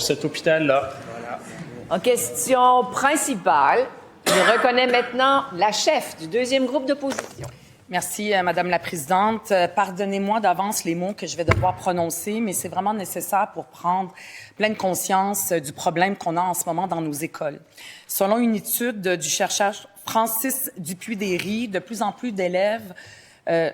Cet hôpital-là. En question principale, je reconnais maintenant la chef du deuxième groupe d'opposition. Merci, Madame la Présidente. Pardonnez-moi d'avance les mots que je vais devoir prononcer, mais c'est vraiment nécessaire pour prendre pleine conscience du problème qu'on a en ce moment dans nos écoles. Selon une étude du chercheur Francis Dupuis-Déry, de plus en plus d'élèves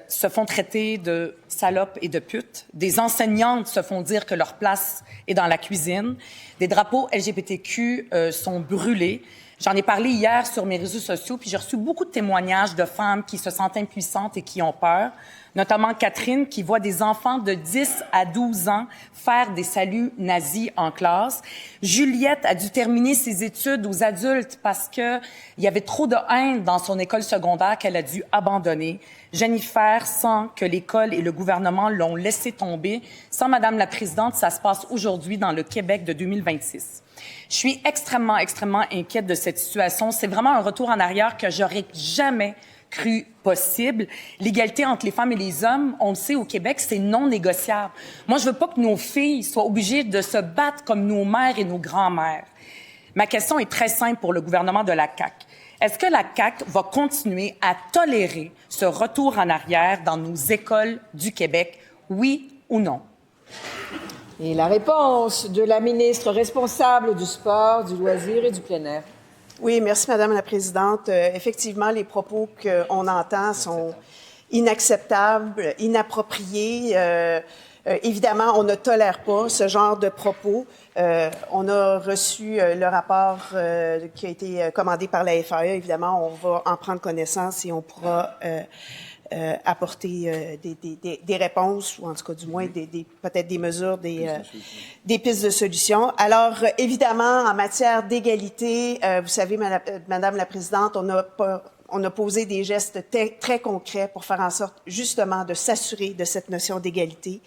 se font traiter de salopes et de putes. Des enseignantes se font dire que leur place est dans la cuisine. Des drapeaux LGBTQ sont brûlés. J'en ai parlé hier sur mes réseaux sociaux, puis j'ai reçu beaucoup de témoignages de femmes qui se sentent impuissantes et qui ont peur, notamment Catherine, qui voit des enfants de 10 à 12 ans faire des saluts nazis en classe. Juliette a dû terminer ses études aux adultes parce qu'il y avait trop de haine dans son école secondaire qu'elle a dû abandonner. Jennifer sent que l'école et le gouvernement l'ont laissé tomber. Sans Madame la Présidente, ça se passe aujourd'hui dans le Québec de 2026. Je suis extrêmement inquiète de cette situation. C'est vraiment un retour en arrière que j'aurais jamais cru possible. L'égalité entre les femmes et les hommes, on le sait, au Québec, c'est non négociable. Moi, je veux pas que nos filles soient obligées de se battre comme nos mères et nos grands-mères. Ma question est très simple pour le gouvernement de la CAQ. Est-ce que la CAQ va continuer à tolérer ce retour en arrière dans nos écoles du Québec, oui ou non? Et la réponse de la ministre responsable du sport, du loisir et du plein air. Oui, merci, Madame la Présidente. Effectivement, les propos qu'on entend sont inacceptables, inappropriés. Évidemment, on ne tolère pas ce genre de propos. On a reçu le rapport qui a été commandé par la FAE. Évidemment, on va en prendre connaissance et on pourra apporter des réponses, ou en tout cas du moins peut-être des mesures, des pistes de solutions. Alors, évidemment, en matière d'égalité, vous savez, Madame la Présidente, on a posé des gestes très concrets pour faire en sorte, justement, de s'assurer de cette notion d'égalité.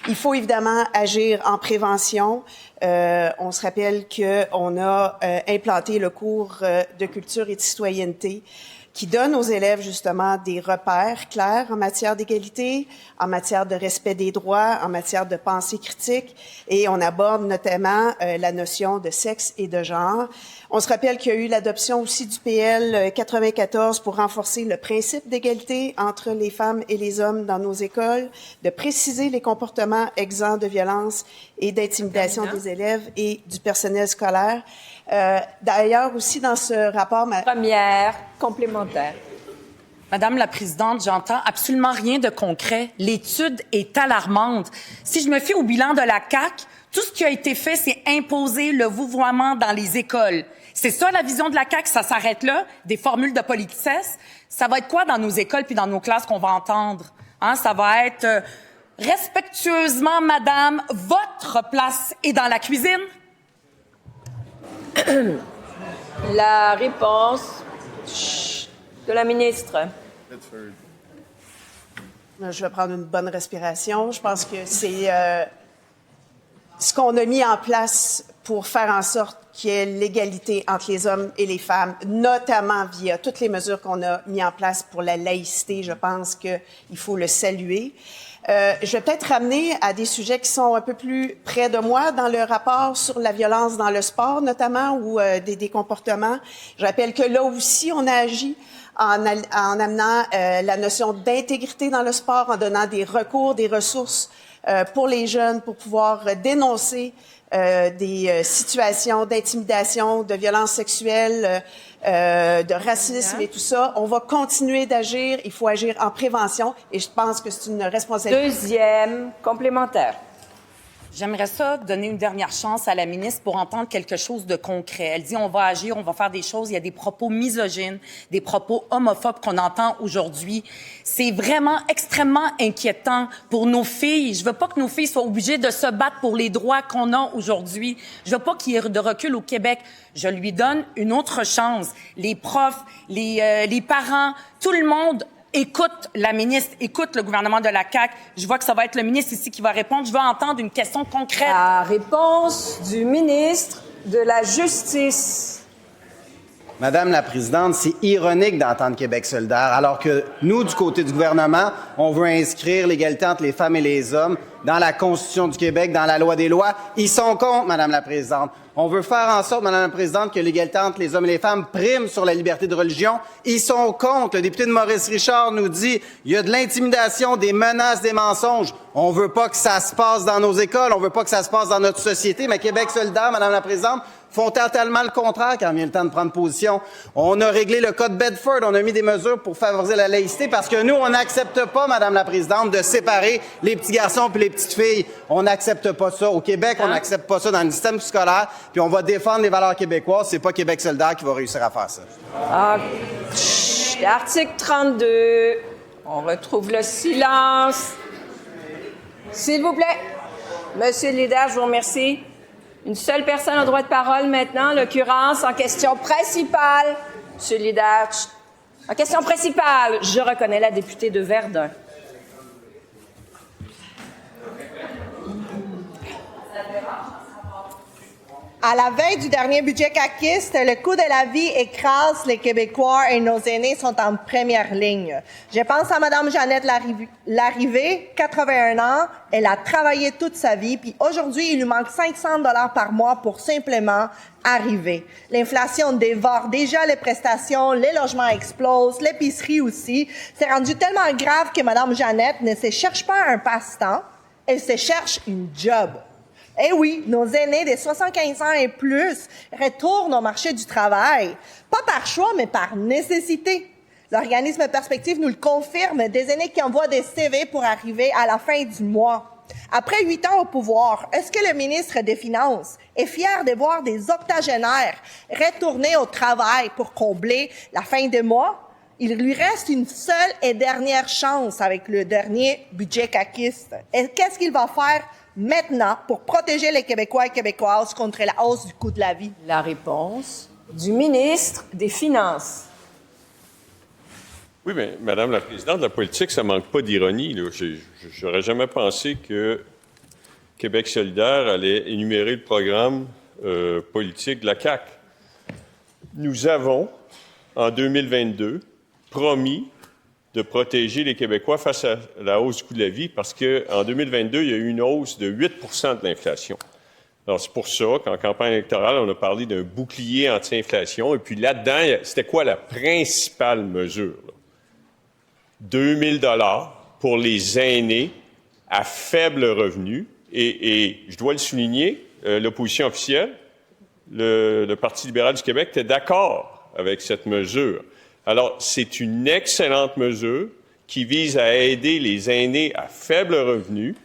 Il faut évidemment agir en prévention. On se rappelle qu'on a implanté le cours de culture et de citoyenneté qui donne aux élèves, justement, des repères clairs en matière d'égalité, en matière de respect des droits, en matière de pensée critique, et on aborde notamment la notion de sexe et de genre. On se rappelle qu'il y a eu l'adoption aussi du PL 94 pour renforcer le principe d'égalité entre les femmes et les hommes dans nos écoles, de préciser les comportements exempts de violence et d'intimidation des élèves et du personnel scolaire. D'ailleurs, aussi dans ce rapport... Première complémentaire. Madame la Présidente, j'entends absolument rien de concret. L'étude est alarmante. Si je me fie au bilan de la CAQ, tout ce qui a été fait, c'est imposer le vouvoiement dans les écoles. C'est ça la vision de la CAQ, ça s'arrête là, des formules de politesse. Ça va être quoi dans nos écoles puis dans nos classes qu'on va entendre? Ça va être respectueusement, madame, votre place est dans la cuisine? La réponse de la ministre. Je vais prendre une bonne respiration. Je pense que c'est ce qu'on a mis en place pour faire en sorte qu'il y ait l'égalité entre les hommes et les femmes, notamment via toutes les mesures qu'on a mis en place pour la laïcité. Je pense qu'il faut le saluer. Je vais peut-être ramener à des sujets qui sont un peu plus près de moi dans le rapport sur la violence dans le sport, notamment, ou des comportements. Je rappelle que là aussi, on a agi en amenant la notion d'intégrité dans le sport, en donnant des recours, des ressources pour les jeunes pour pouvoir dénoncer des situations d'intimidation, de violence sexuelle, de racisme et tout ça. On va continuer d'agir. Il faut agir en prévention et je pense que c'est une responsabilité. Deuxième complémentaire. J'aimerais ça donner une dernière chance à la ministre pour entendre quelque chose de concret. Elle dit on va agir, on va faire des choses. Il y a des propos misogynes, des propos homophobes qu'on entend aujourd'hui. C'est vraiment extrêmement inquiétant pour nos filles. Je veux pas que nos filles soient obligées de se battre pour les droits qu'on a aujourd'hui. Je veux pas qu'il y ait de recul au Québec. Je lui donne une autre chance. Les profs, les parents, tout le monde écoute la ministre, écoute le gouvernement de la CAQ. Je vois que ça va être le ministre ici qui va répondre. Je veux entendre une question concrète. La réponse du ministre de la Justice. Madame la Présidente, c'est ironique d'entendre Québec solidaire, alors que nous, du côté du gouvernement, on veut inscrire l'égalité entre les femmes et les hommes dans la Constitution du Québec, dans la loi des lois. Ils sont contre, Madame la Présidente. On veut faire en sorte, Madame la Présidente, que l'égalité entre les hommes et les femmes prime sur la liberté de religion. Ils sont contre. Le député de Maurice Richard nous dit il y a de l'intimidation, des menaces, des mensonges. On veut pas que ça se passe dans nos écoles, on veut pas que ça se passe dans notre société. Mais Québec solidaire, Madame la Présidente, font totalement le contraire quand vient le temps de prendre position. On a réglé le code Bedford, on a mis des mesures pour favoriser la laïcité parce que nous, on n'accepte pas, Madame la Présidente, de séparer les petits garçons puis les petites filles. On n'accepte pas ça. Au Québec, on n'accepte pas ça dans le système scolaire, puis on va défendre les valeurs québécoises. C'est pas Québec solidaire qui va réussir à faire ça. Article 32. On retrouve le silence. S'il vous plaît. Monsieur le leader, je vous remercie. Une seule personne a droit de parole maintenant, en l'occurrence, en question principale. Monsieur le leader, en question principale, je reconnais la députée de Verdun. À la veille du dernier budget caquiste, le coût de la vie écrase les Québécois et nos aînés sont en première ligne. Je pense à Mme Jeannette Larrivée, 81 ans. Elle a travaillé toute sa vie, puis aujourd'hui, il lui manque 500 $ par mois pour simplement arriver. L'inflation dévore déjà les prestations, les logements explosent, l'épicerie aussi. C'est rendu tellement grave que Mme Jeannette ne se cherche pas un passe-temps, elle se cherche une job. Eh oui, nos aînés de 75 ans et plus retournent au marché du travail, pas par choix, mais par nécessité. L'organisme Perspective nous le confirme, des aînés qui envoient des CV pour arriver à la fin du mois. Après 8 ans au pouvoir, est-ce que le ministre des Finances est fier de voir des octogénaires retourner au travail pour combler la fin de mois? Il lui reste une seule et dernière chance avec le dernier budget caquiste. Et qu'est-ce qu'il va faire maintenant pour protéger les Québécois et Québécoises contre la hausse du coût de la vie? La réponse du ministre des Finances. Oui, mais Madame la Présidente, la politique, ça manque pas d'ironie. J'aurais jamais pensé que Québec solidaire allait énumérer le programme politique de la CAQ. Nous avons, en 2022, promis de protéger les Québécois face à la hausse du coût de la vie parce qu'en 2022, il y a eu une hausse de 8 % de l'inflation. Alors, c'est pour ça qu'en campagne électorale, on a parlé d'un bouclier anti-inflation. Et puis là-dedans, c'était quoi la principale mesure? 2 000 $ pour les aînés à faible revenu. Et je dois le souligner, l'opposition officielle, le Parti libéral du Québec, était d'accord avec cette mesure. Alors, c'est une excellente mesure qui vise à aider les aînés à faible revenu,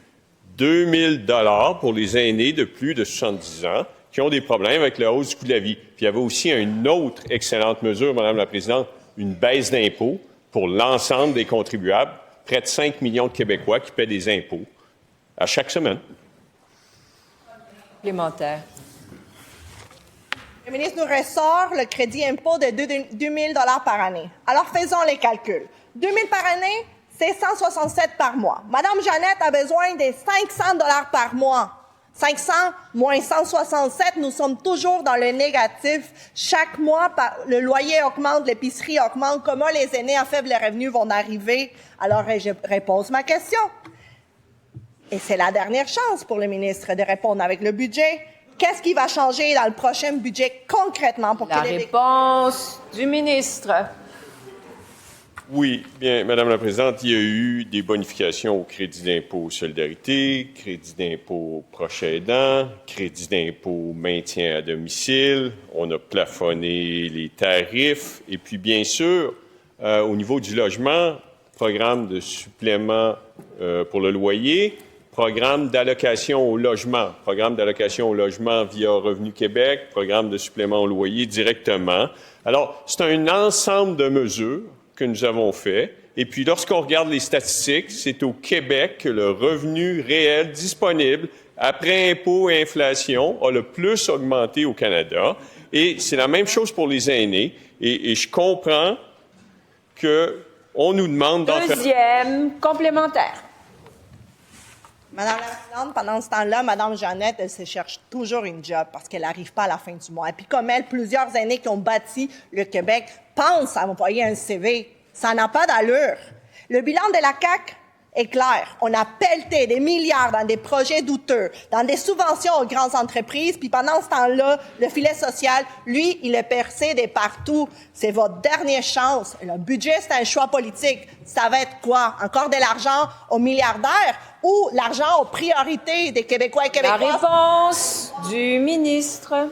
2 000 $ pour les aînés de plus de 70 ans qui ont des problèmes avec la hausse du coût de la vie. Puis il y avait aussi une autre excellente mesure, Madame la Présidente, une baisse d'impôts pour l'ensemble des contribuables, près de 5 millions de Québécois qui paient des impôts à chaque semaine. Complémentaire. Le ministre nous ressort le crédit impôt de 2 000 $ par année. Alors, faisons les calculs. 2 000 par année, c'est 167 par mois. Madame Jeannette a besoin de 500 $ par mois. 500 moins 167, nous sommes toujours dans le négatif. Chaque mois, le loyer augmente, l'épicerie augmente. Comment les aînés à faible revenu vont arriver? Alors, je repose ma question. Et c'est la dernière chance pour le ministre de répondre avec le budget. Qu'est-ce qui va changer dans le prochain budget concrètement pour que La les... réponse du ministre. Oui, bien, Madame la Présidente, il y a eu des bonifications au crédit d'impôt solidarité, crédit d'impôt proche aidant, crédit d'impôt maintien à domicile. On a plafonné les tarifs. Et puis, bien sûr, au niveau du logement, programme de supplément pour le loyer, programme d'allocation au logement via Revenu Québec, programme de supplément au loyer directement. Alors, c'est un ensemble de mesures que nous avons fait. Et puis, lorsqu'on regarde les statistiques, c'est au Québec que le revenu réel disponible après impôts et inflation a le plus augmenté au Canada. Et c'est la même chose pour les aînés. Et je comprends qu'on nous demande d'en faire... Deuxième complémentaire. Madame la Présidente, pendant ce temps-là, Madame Jeannette, elle se cherche toujours une job parce qu'elle n'arrive pas à la fin du mois. Et puis comme elle, plusieurs aînés qui ont bâti le Québec pensent à envoyer un CV. Ça n'a pas d'allure. Le bilan de la CAQ, est clair. On a pelleté des milliards dans des projets douteux, dans des subventions aux grandes entreprises, puis pendant ce temps-là, le filet social, lui, il est percé de partout. C'est votre dernière chance. Et le budget, c'est un choix politique. Ça va être quoi? Encore de l'argent aux milliardaires ou l'argent aux priorités des Québécois et Québécoises? La réponse du ministre.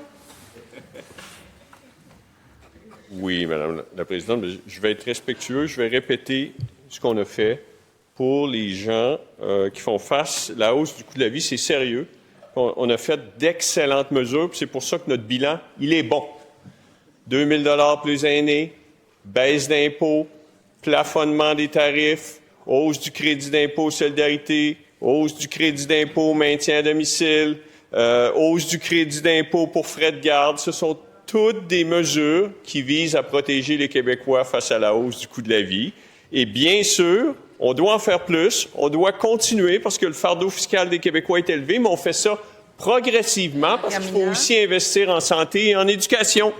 Oui, Madame la Présidente, mais je vais être respectueux. Je vais répéter ce qu'on a fait pour les gens qui font face à la hausse du coût de la vie. C'est sérieux. On a fait d'excellentes mesures, puis c'est pour ça que notre bilan, il est bon. 2 000 $ plus aînés, baisse d'impôts, plafonnement des tarifs, hausse du crédit d'impôt solidarité, hausse du crédit d'impôt maintien à domicile, hausse du crédit d'impôt pour frais de garde. Ce sont toutes des mesures qui visent à protéger les Québécois face à la hausse du coût de la vie. Et bien sûr, on doit en faire plus, on doit continuer parce que le fardeau fiscal des Québécois est élevé, mais on fait ça progressivement parce qu'il faut aussi investir en santé et en éducation.